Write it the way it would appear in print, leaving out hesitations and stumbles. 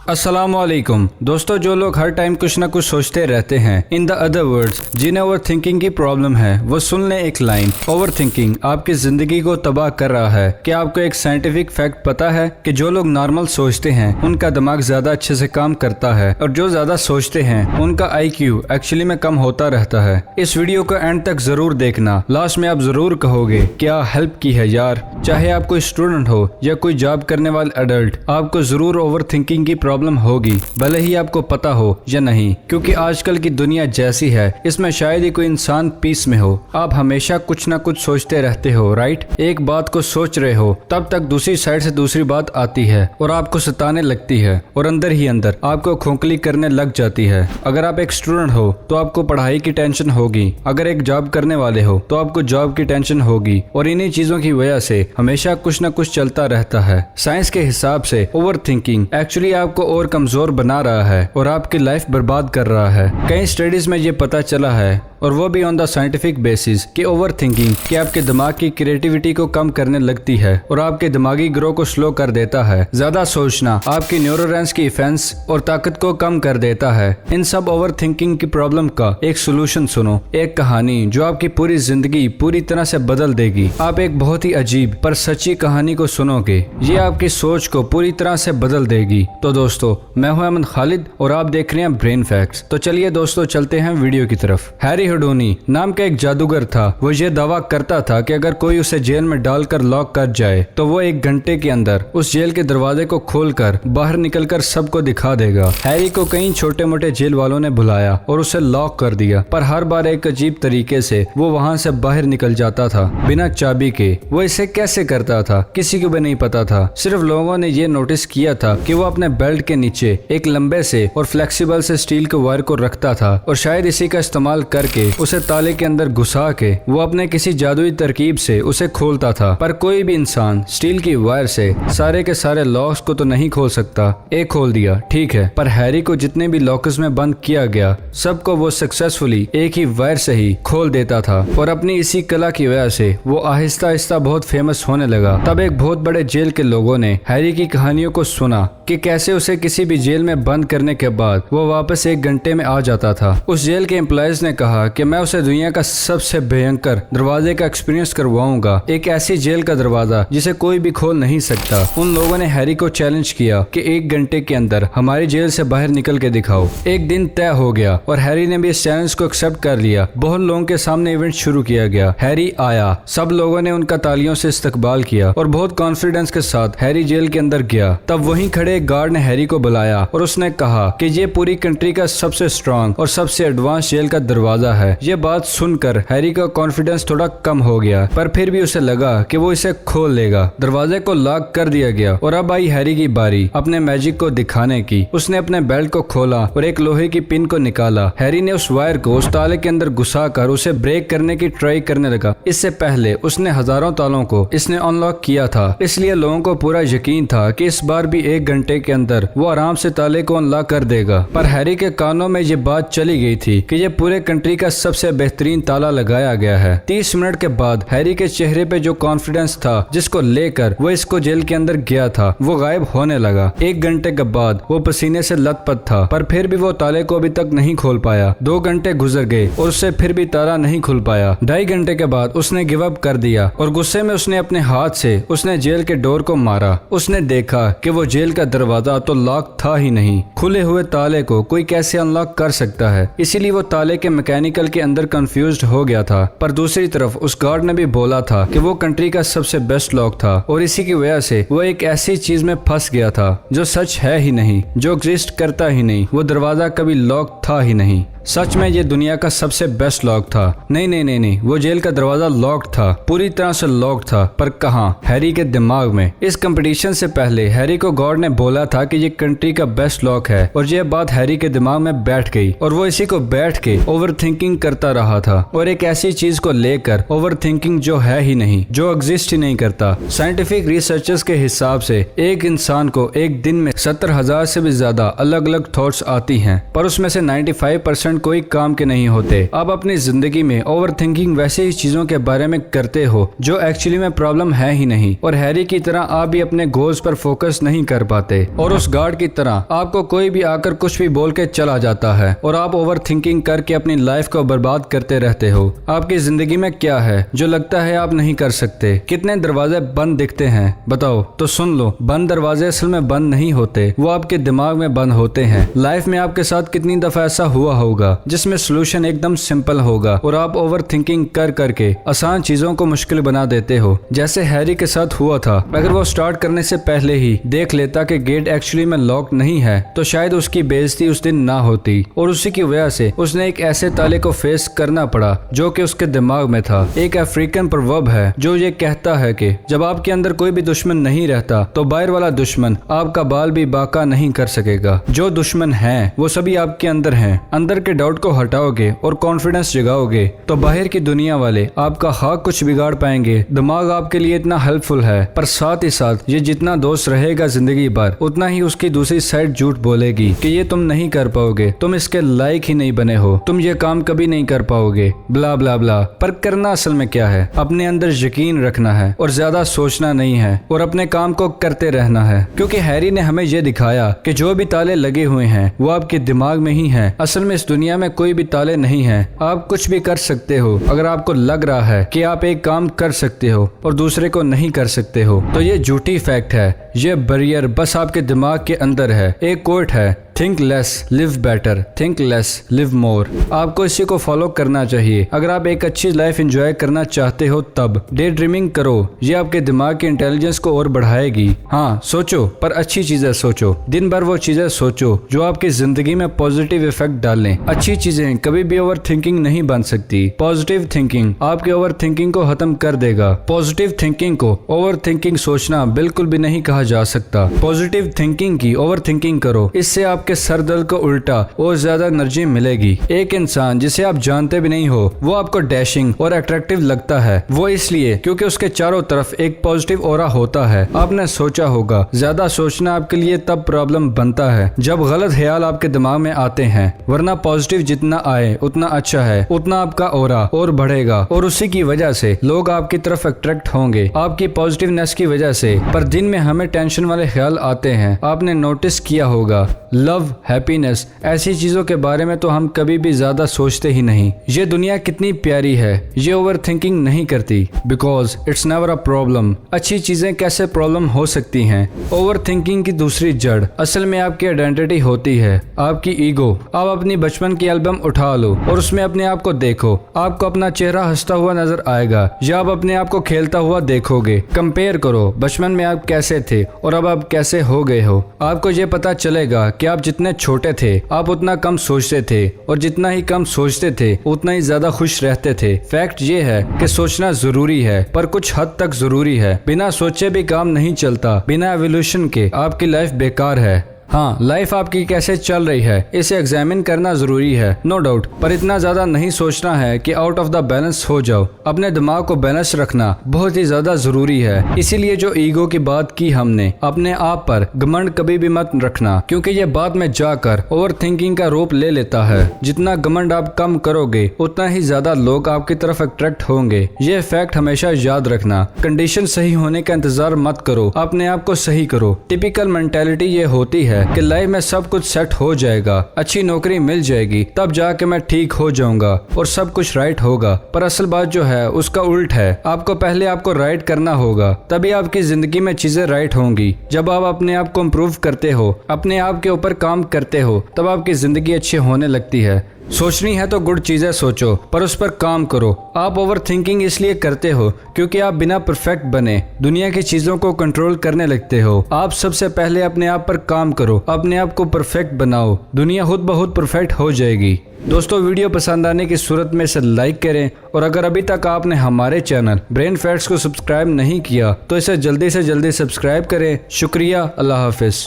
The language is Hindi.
अस्सलामुअलैकुम दोस्तों, जो लोग हर टाइम कुछ ना कुछ सोचते रहते हैं, इन द अदर वर्ड्स जिन्हें ओवर थिंकिंग की प्रॉब्लम है, वो सुन लें एक लाइन। ओवर थिंकिंग आपकी जिंदगी को तबाह कर रहा है। क्या आपको एक साइंटिफिक फैक्ट पता है कि जो लोग नॉर्मल सोचते हैं उनका दिमाग ज्यादा अच्छे से काम करता है, और जो ज्यादा सोचते हैं उनका IQ एक्चुअली में कम होता रहता है। इस वीडियो को एंड तक जरूर देखना। लास्ट में आप जरूर कहोगे क्या हेल्प की है यार। चाहे आप कोई स्टूडेंट हो या कोई जॉब करने वाले एडल्ट, आपको जरूर ओवर थिंकिंग की प्रॉब्लम होगी, भले ही आपको पता हो या नहीं। क्योंकि आजकल की दुनिया जैसी है, इसमें शायद ही कोई इंसान पीस में हो। आप हमेशा कुछ ना कुछ सोचते रहते हो, राइट। एक बात को सोच रहे हो, तब तक दूसरी साइड से दूसरी बात आती है और आपको सताने लगती है, और अंदर ही अंदर आपको खोखली करने लग जाती है। अगर आप एक स्टूडेंट हो तो आपको पढ़ाई की टेंशन होगी, अगर एक जॉब करने वाले हो तो आपको जॉब की टेंशन होगी, और इन्हीं चीजों की वजह से हमेशा कुछ न कुछ चलता रहता है। साइंस के हिसाब से ओवर थिंकिंग एक्चुअली आपको और कमजोर बना रहा है और आपकी लाइफ बर्बाद कर रहा है। कई स्टडीज में ये पता चला है, और वो भी ऑन द साइंटिफिक बेसिस, कि ओवर थिंकिंग कि आपके दिमाग की क्रिएटिविटी को कम करने लगती है और आपके दिमागी ग्रो को स्लो कर देता है। ज्यादा सोचना आपकी न्यूरोन्स की डिफेंस और ताकत को कम कर देता है। इन सब ओवर थिंकिंग की प्रॉब्लम का एक सोल्यूशन सुनो, एक कहानी जो आपकी पूरी जिंदगी पूरी तरह से बदल देगी। आप एक बहुत ही अजीब पर सच्ची कहानी को सुनोगे, ये आपकी सोच को पूरी तरह से बदल देगी। तो दोस्तों, मैं हूं अमन खालिद और आप देख रहे हैं ब्रेन फैक्ट्स। तो चलिए दोस्तों, चलते हैं वीडियो की तरफ। हैरी हुडूनी नाम का एक जादूगर था। वो ये दावा करता था कि अगर कोई उसे जेल में डालकर लॉक कर जाए तो वो 1 घंटे के अंदर उस जेल के दरवाजे को खोलकर बाहर निकलकर सबको दिखा देगा। हैरी को कई छोटे मोटे जेल वालों ने बुलाया और उसे लॉक कर दिया, पर हर बार एक अजीब तरीके से वो वहाँ से बाहर निकल जाता था बिना चाबी के। वो इसे कैसे करता था किसी को भी नहीं पता था। सिर्फ लोगों ने ये नोटिस किया था कि वो अपने बेल्ट के नीचे एक लंबे से और फ्लेक्सिबल से स्टील के वायर को रखता था, और शायद इसी का इस्तेमाल करके उसे ताले के अंदर घुसा के वो अपने किसी जादुई तरकीब से उसे खोलता था। पर कोई भी इंसान स्टील की वायर से सारे के सारे लॉक्स को तो नहीं खोल सकता। एक खोल दिया ठीक है, पर हैरी को जितने भी लॉकर्स में बंद किया गया सबको वो सक्सेसफुली एक ही वायर से ही खोल देता था, और अपनी इसी कला की वजह से वो आहिस्ता आहिस्ता बहुत फेमस होने लगा। तब एक बहुत बड़े जेल के लोगों ने हैरी की कहानियों को सुना कि कैसे उसे किसी भी जेल में बंद करने के बाद वो वापस 1 घंटे में आ जाता था। उस जेल के एम्प्लॉयज ने कहा कि मैं उसे दुनिया का सबसे भयंकर दरवाजे का एक्सपीरियंस करवाऊंगा, एक ऐसी जेल का दरवाजा जिसे कोई भी खोल नहीं सकता। उन लोगों ने हैरी को चैलेंज किया कि 1 घंटे के अंदर हमारी जेल से बाहर निकल के दिखाओ। एक दिन तय हो गया और हैरी ने भी इस चैलेंज को एक्सेप्ट कर लिया। बहुत लोगों के सामने इवेंट शुरू किया गया। हैरी आया, सब लोगों ने उनका तालियों से इस्तकबाल किया और बहुत कॉन्फिडेंस के साथ हैरी जेल के अंदर गया। तब वहीं खड़े एक गार्ड ने हैरी को बुलाया और उसने कहा कि ये पूरी कंट्री का सबसे स्ट्रांग और सबसे एडवांस जेल का दरवाजा है। ये बात सुनकर हैरी का कॉन्फिडेंस थोड़ा कम हो गया, पर फिर भी उसे लगा कि वो इसे खोल लेगा। दरवाजे को लॉक कर दिया गया और अब आई हैरी की बारी अपने मैजिक को दिखाने की। उसने अपने बेल्ट को खोला और एक लोहे की पिन को निकाला। हैरी ने उस वायर को उस ताले के अंदर घुसाकर उसे ब्रेक करने की ट्राई करने लगा। इससे पहले उसने हजारों तालों को इसने अनलॉक किया था, इसलिए लोगों को पूरा यकीन था कि इस बार भी 1 घंटे के अंदर वो आराम से ताले को अनलॉक कर देगा। पर हैरी के कानों में ये बात चली गई थी कि ये पूरे कंट्री का सबसे बेहतरीन ताला लगाया गया है। 30 मिनट के बाद हैरी के चेहरे पे जो कॉन्फिडेंस था जिसको लेकर वो इसको जेल के अंदर गया था, वो गायब होने लगा। 1 घंटे के बाद वो पसीने से लथपथ था, पर फिर भी वो ताले को अभी तक नहीं खोल पाया। 2 घंटे गुजर गए और उससे फिर भी ताला नहीं खुल पाया। 2.5 घंटे के बाद उसने गिव अप कर दिया और गुस्से में उसने अपने हाथ से उसने जेल के डोर को मारा। उसने देखा कि वो जेल का दरवाजा तो लॉक था ही नहीं। खुले हुए ताले को कोई कैसे अनलॉक कर सकता है, इसीलिए वो ताले के मैकेनिकल के अंदर कंफ्यूज्ड हो गया था। पर दूसरी तरफ उस गार्ड ने भी बोला था कि वो कंट्री का सबसे बेस्ट लॉक था, और इसी की वजह से वो एक ऐसी चीज में फंस गया था जो सच है ही नहीं, जो एग्जिस्ट करता ही नहीं। वो दरवाजा कभी लॉक था ही नहीं। सच में ये दुनिया का सबसे बेस्ट लॉक था। नहीं नहीं नहीं नहीं, वो जेल का दरवाजा लॉक्ड था, पूरी तरह से लॉक्ड था। पर कहाँ? हैरी के दिमाग में। इस कंपटीशन से पहले हैरी को गॉड ने बोला था कि ये कंट्री का बेस्ट लॉक है, और ये बात हैरी के दिमाग में बैठ गई, और वो इसी को बैठ के ओवर थिंकिंग करता रहा था, और एक ऐसी चीज को लेकर ओवर थिंकिंग जो है ही नहीं, जो एग्जिस्ट ही नहीं करता। साइंटिफिक रिसर्चर्स के हिसाब से एक इंसान को एक दिन में 70,000 से भी ज्यादा अलग अलग थॉट्स आती हैं, पर उसमें से 95% डिसीजन कोई काम के नहीं होते। आप अपनी जिंदगी में ओवर थिंकिंग वैसे ही चीजों के बारे में करते हो जो एक्चुअली में प्रॉब्लम है ही नहीं, और हैरी की तरह आप भी अपने गोल्स पर फोकस नहीं कर पाते, और उस गार्ड की तरह आपको कोई भी आकर कुछ भी बोल के चला जाता है और आप ओवर थिंकिंग करके अपनी लाइफ को बर्बाद करते रहते हो। आपकी जिंदगी में क्या है जो लगता है आप नहीं कर सकते? कितने दरवाजे बंद दिखते हैं बताओ? तो सुन लो, बंद दरवाजे असल में बंद नहीं होते, वो आपके दिमाग में बंद होते हैं। लाइफ में आपके साथ कितनी दफा ऐसा हुआ होगा जिसमें सोल्यूशन एकदम सिंपल होगा और आप ओवर थिंकिंग कर करके आसान चीजों को मुश्किल बना देते हो, जैसे हैरी के साथ हुआ था। अगर वो स्टार्ट करने से पहले ही देख लेता कि गेट एक्चुअली में लॉक नहीं है तो शायद उसकी बेइज्जती उस दिन ना होती, और उसी की वजह से उसने एक ऐसे ताले को फेस करना पड़ा जो कि उसके दिमाग में था। एक अफ्रीकन प्रवर्ब है जो ये कहता है कि जब आपके अंदर कोई भी दुश्मन नहीं रहता तो बाहर वाला दुश्मन आपका बाल भी बाका नहीं कर सकेगा। जो दुश्मन है वो सभी आपके अंदर हैं। अंदर के डाउट को हटाओगे और कॉन्फिडेंस जगाओगे तो बाहर की दुनिया वाले आपका हक कुछ बिगाड़ पाएंगे। दिमाग आपके लिए इतना हेल्पफुल है, पर साथ ही साथ ये जितना दोस्त रहेगा जिंदगी भर उतना ही उसकी दूसरी साइड झूठ बोलेगी कि ये तुम नहीं कर पाओगे, तुम इसके लायक ही नहीं बने हो, तुम ये काम कभी नहीं कर पाओगे, ब्ला ब्ला ब्ला। पर करना असल में क्या है? अपने अंदर यकीन रखना है और ज्यादा सोचना नहीं है और अपने काम को करते रहना है, क्योंकि हैरी ने हमें ये दिखाया कि जो भी ताले लगे हुए हैं वो आपके दिमाग में ही है। असल में इस दुनिया में कोई भी ताले नहीं है। आप कुछ भी कर सकते हो। अगर आपको लग रहा है कि आप एक काम कर सकते हो और दूसरे को नहीं कर सकते हो तो ये झूठी फैक्ट है। ये बैरियर बस आपके दिमाग के अंदर है। एक कोट है, think less live better, think less live मोर। आपको इसी को फॉलो करना चाहिए अगर आप एक अच्छी लाइफ एंजॉय करना चाहते हो। तब डे ड्रीमिंग करो, ये आपके दिमाग की इंटेलिजेंस को और बढ़ाएगी। हाँ सोचो, पर अच्छी चीजें सोचो। दिन भर वो चीजें सोचो जो आपकी जिंदगी में पॉजिटिव इफेक्ट डालें। अच्छी चीजें कभी भी ओवर थिंकिंग नहीं बन सकती। पॉजिटिव थिंकिंग आपके ओवर थिंकिंग को खत्म कर देगा। पॉजिटिव थिंकिंग को ओवर थिंकिंग सोचना बिल्कुल भी नहीं कहा जा सकता। पॉजिटिव थिंकिंग की ओवर थिंकिंग करो, इससे आपके सर दर्द को उल्टा और ज्यादा एनर्जी मिलेगी। एक इंसान जिसे आप जानते भी नहीं हो वो आपको डैशिंग और अट्रैक्टिव लगता है, वो इसलिए क्योंकि उसके चारों तरफ एक पॉजिटिव ऑरा होता है। आपने सोचा होगा ज्यादा सोचना आपके लिए तब प्रॉब्लम बनता है जब गलत ख्याल आपके दिमाग में आते हैं, वरना पॉजिटिव जितना आए उतना अच्छा है, उतना आपका ऑरा और बढ़ेगा और उसी की वजह से लोग आपकी तरफ अट्रैक्ट होंगे आपकी पॉजिटिवनेस की वजह से। पर दिन में हमें टेंशन वाले ख्याल आते हैं। आपने नोटिस किया होगा लव, हैप्पीनेस, ऐसी चीजों के बारे में तो हम कभी भी ज्यादा सोचते ही नहीं। ये दुनिया कितनी प्यारी है, ये ओवर थिंकिंग नहीं करती because it's never a problem. अच्छी चीजें कैसे प्रॉब्लम हो सकती हैं? ओवर थिंकिंग की दूसरी जड़ असल में आपकी आइडेंटिटी होती है, आपकी ईगो। आप अपनी बचपन की एल्बम उठा लो और उसमें अपने आप को देखो। आपको अपना चेहरा हंसता हुआ नजर आएगा या आप अपने आप को खेलता हुआ देखोगे। कंपेयर करो बचपन में आप कैसे थे और अब आप कैसे हो गए हो। आपको ये पता चलेगा कि आप जितने छोटे थे आप उतना कम सोचते थे और जितना ही कम सोचते थे उतना ही ज्यादा खुश रहते थे। फैक्ट ये है कि सोचना जरूरी है, पर कुछ हद तक जरूरी है। बिना सोचे भी काम नहीं चलता। बिना एवोल्यूशन के आपकी लाइफ बेकार है। हाँ, लाइफ आपकी कैसे चल रही है इसे एग्जामिन करना जरूरी है, नो डाउट, पर इतना ज्यादा नहीं सोचना है कि आउट ऑफ द बैलेंस हो जाओ। अपने दिमाग को बैलेंस रखना बहुत ही ज्यादा जरूरी है। इसीलिए जो ईगो की बात की हमने, अपने आप पर घमंड कभी भी मत रखना, क्योंकि ये बाद में जाकर ओवर थिंकिंग का रूप ले लेता है। जितना घमंड आप कम करोगे उतना ही ज्यादा लोग आपकी तरफ अट्रैक्ट होंगे। ये फैक्ट हमेशा याद रखना। कंडीशन सही होने का इंतजार मत करो, अपने आप को सही करो। टिपिकल मेंटेलिटी ये होती है कि लाइफ में सब कुछ सेट हो जाएगा, अच्छी नौकरी मिल जाएगी, तब जाके मैं ठीक हो जाऊंगा और सब कुछ राइट होगा। पर असल बात जो है उसका उल्ट है। आपको पहले आपको राइट करना होगा, तभी आपकी जिंदगी में चीजें राइट होंगी। जब आप अपने आप को इम्प्रूव करते हो, अपने आप के ऊपर काम करते हो, तब आपकी जिंदगी अच्छी होने लगती है। सोचनी है तो गुड चीजें सोचो, पर उस पर काम करो। आप ओवर थिंकिंग इसलिए करते हो क्योंकि आप बिना परफेक्ट बने दुनिया की चीजों को कंट्रोल करने लगते हो। आप सबसे पहले अपने आप पर काम करो, अपने आप को परफेक्ट बनाओ, दुनिया खुद ब खुद परफेक्ट हो जाएगी। दोस्तों, वीडियो पसंद आने की सूरत में इसे लाइक करें, और अगर अभी तक आपने हमारे चैनल ब्रेन फैक्ट्स को सब्सक्राइब नहीं किया तो इसे जल्दी से जल्दी सब्सक्राइब करें। शुक्रिया, अल्लाह हाफिज।